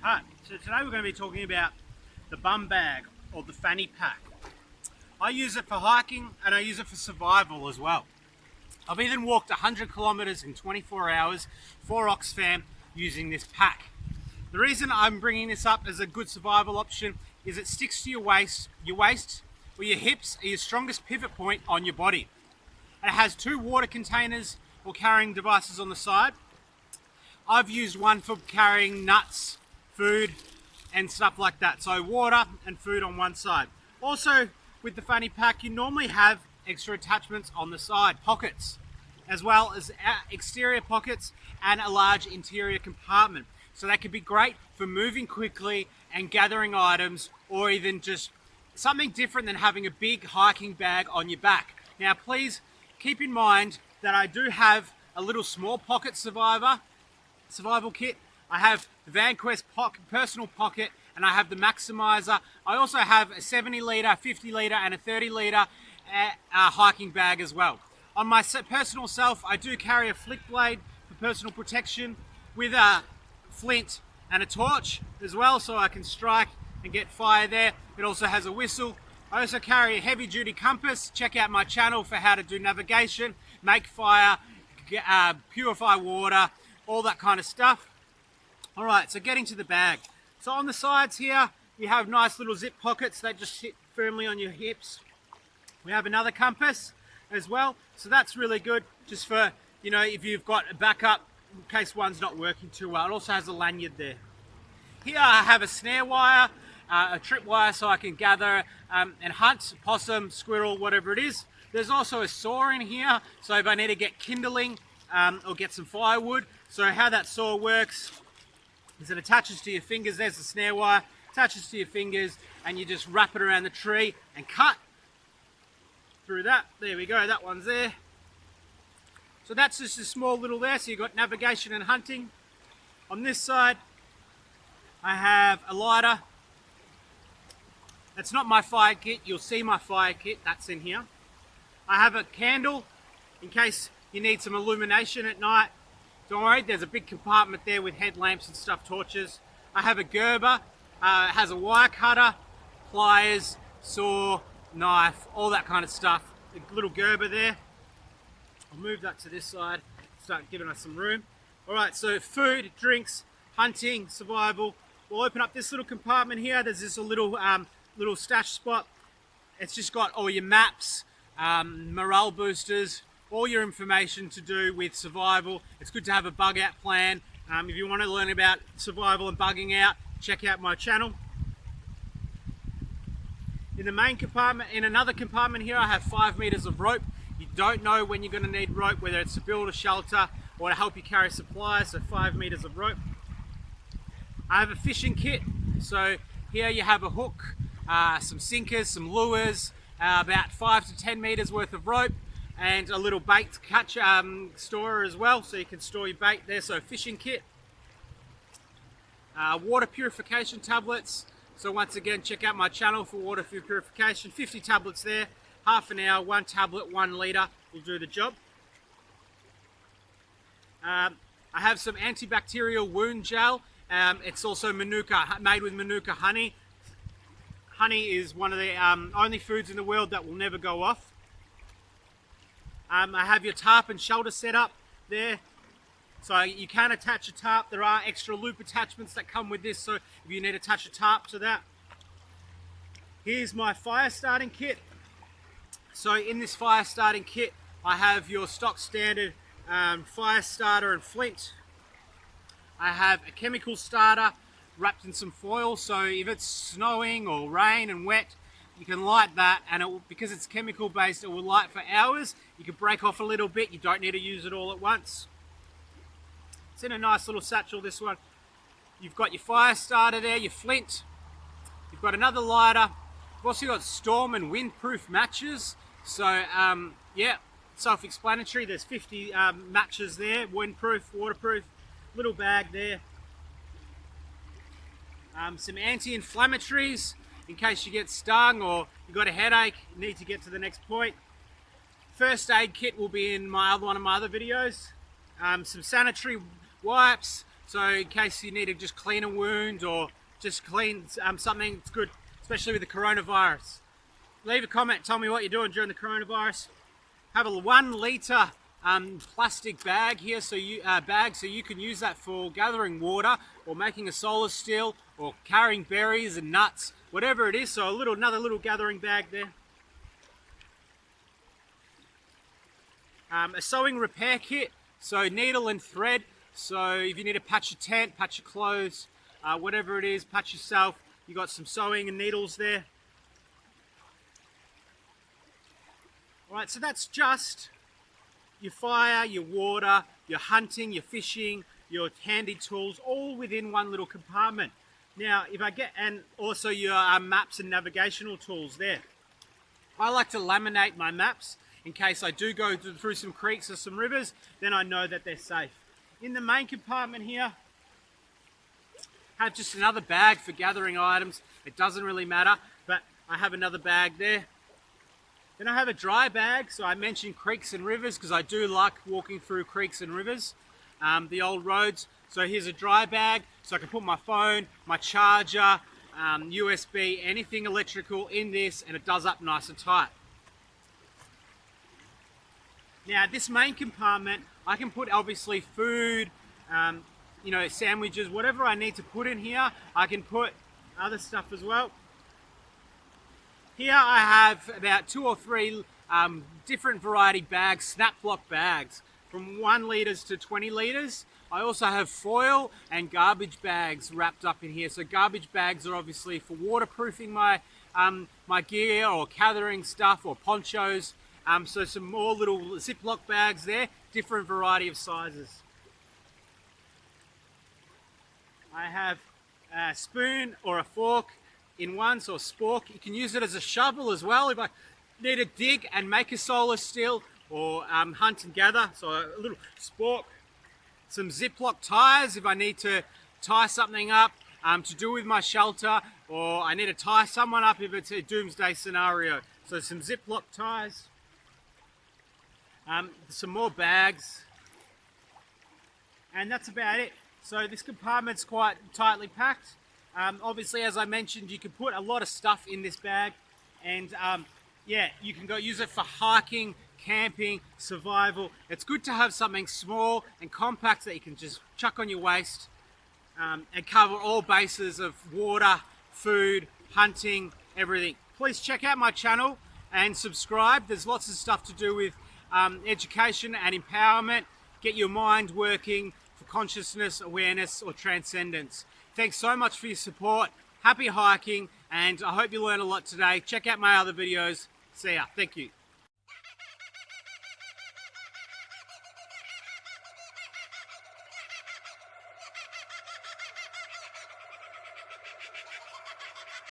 Hi, so today we're going to be talking about the bum bag or the fanny pack. I use it for hiking and I use it for survival as well. I've even walked 100 kilometers in 24 hours for Oxfam using this pack. The reason I'm bringing this up as a good survival option is it sticks to your waist or your hips are your strongest pivot point on your body. And it has two water containers or carrying devices on the side. I've used one for carrying nuts, food and stuff like that. So water and food on one side. Also with the fanny pack you normally have extra attachments on the side, pockets, as well as exterior pockets and a large interior compartment. So that could be great for moving quickly and gathering items, or even just something different than having a big hiking bag on your back. Now please keep in mind that I do have a little small pocket survival kit. I have the Vanquest personal pocket and I have the Maximizer. I also have a 70 litre, 50 litre and a 30 litre hiking bag as well. On my personal self, I do carry a flick blade for personal protection with a flint and a torch as well, so I can strike and get fire there. It also has a whistle. I also carry a heavy duty compass. Check out my channel for how to do navigation, make fire, purify water, all that kind of stuff. All right, so getting to the bag. So on the sides here, you have nice little zip pockets that just sit firmly on your hips. We have another compass as well, so that's really good just for, you know, if you've got a backup in case one's not working too well. It also has a lanyard there. Here I have a snare wire, a trip wire so I can gather and hunt possum, squirrel, whatever it is. There's also a saw in here, so if I need to get kindling or get some firewood. So how that saw works is it attaches to your fingers. There's the snare wire, attaches to your fingers, and you just wrap it around the tree and cut through that. There we go, that one's there. So that's just a small little there, so you've got navigation and hunting. On this side, I have a lighter. That's not my fire kit. You'll see my fire kit, that's in here. I have a candle in case you need some illumination at night. Don't worry, there's a big compartment there with headlamps and stuff, torches. I have a Gerber, it has a wire cutter, pliers, saw, knife, all that kind of stuff. A little Gerber there. I'll move that to this side, start giving us some room. All right, so food, drinks, hunting, survival. We'll open up this little compartment here. There's this little stash spot. It's just got all your maps, morale boosters, all your information to do with survival. It's good to have a bug out plan. If you want to learn about survival and bugging out, check out my channel. In the main compartment, in another compartment here, I have 5 meters of rope. You don't know when you're going to need rope, whether it's to build a shelter or to help you carry supplies, so 5 meters of rope. I have a fishing kit, so here you have a hook, some sinkers, some lures, about 5 to 10 meters worth of rope, and a little bait catch storer as well, so you can store your bait there. So fishing kit, water purification tablets. So once again, check out my channel for water purification. 50 tablets there, half an hour, 1 tablet, 1 litre will do the job. I have some antibacterial wound gel. It's also Manuka, made with Manuka honey. Honey is one of the only foods in the world that will never go off. I have your tarp and shelter set up there. So you can attach a tarp. There are extra loop attachments that come with this, so if you need to attach a tarp to that. Here's my fire starting kit. So in this fire starting kit, I have your stock standard fire starter and flint. I have a chemical starter wrapped in some foil, so if it's snowing or rain and wet, you can light that, and because it's chemical based, it will light for hours. You can break off a little bit, you don't need to use it all at once. It's in a nice little satchel, this one. You've got your fire starter there, your flint. You've got another lighter. You've also got storm and windproof matches. So yeah, self-explanatory. There's 50 matches there, windproof, waterproof. Little bag there. Some anti-inflammatories in case you get stung or you've got a headache, you need to get to the next point. First aid kit will be in one of my other videos. Some sanitary wipes, So in case you need to just clean a wound or just clean something, it's good, especially with the coronavirus. Leave a comment, tell me what you're doing during the coronavirus. Have a 1 litre plastic bag here, so you can use that for gathering water or making a solar steel or carrying berries and nuts, whatever it is. So another little gathering bag there. A sewing repair kit, so needle and thread. So if you need to patch your tent, patch your clothes, whatever it is, patch yourself, you got some sewing and needles there. Alright, so that's just your fire, your water, your hunting, your fishing, your handy tools, all within one little compartment. Now, and also your maps and navigational tools there. I like to laminate my maps in case I do go through some creeks or some rivers, then I know that they're safe. In the main compartment here, have just another bag for gathering items. It doesn't really matter, but I have another bag there. Then I have a dry bag, so I mentioned creeks and rivers because I do like walking through creeks and rivers, the old roads. So here's a dry bag, so I can put my phone, my charger, USB, anything electrical in this, and it does up nice and tight. Now this main compartment, I can put obviously food, you know, sandwiches, whatever I need to put in here. I can put other stuff as well. Here I have about 2 or 3 different variety bags, snap block bags, from 1 litres to 20 litres. I also have foil and garbage bags wrapped up in here. So garbage bags are obviously for waterproofing my my gear or gathering stuff or ponchos. So some more little Ziploc bags there, different variety of sizes. I have a spoon or a fork in one, so a spork. You can use it as a shovel as well if I need to dig and make a solar steel or hunt and gather. So a little spork. Some Ziploc ties if I need to tie something up to do with my shelter, or I need to tie someone up if it's a doomsday scenario. So some Ziploc ties. Some more bags. And that's about it. So this compartment's quite tightly packed. Obviously, as I mentioned, you can put a lot of stuff in this bag, and yeah, you can go use it for hiking, camping, survival. It's good to have something small and compact that you can just chuck on your waist and cover all bases of water, food, hunting, everything. Please check out my channel and subscribe. There's lots of stuff to do with education and empowerment. Get your mind working for consciousness, awareness, or transcendence. Thanks so much for your support. Happy hiking, and I hope you learned a lot today. Check out my other videos. See ya. Thank you.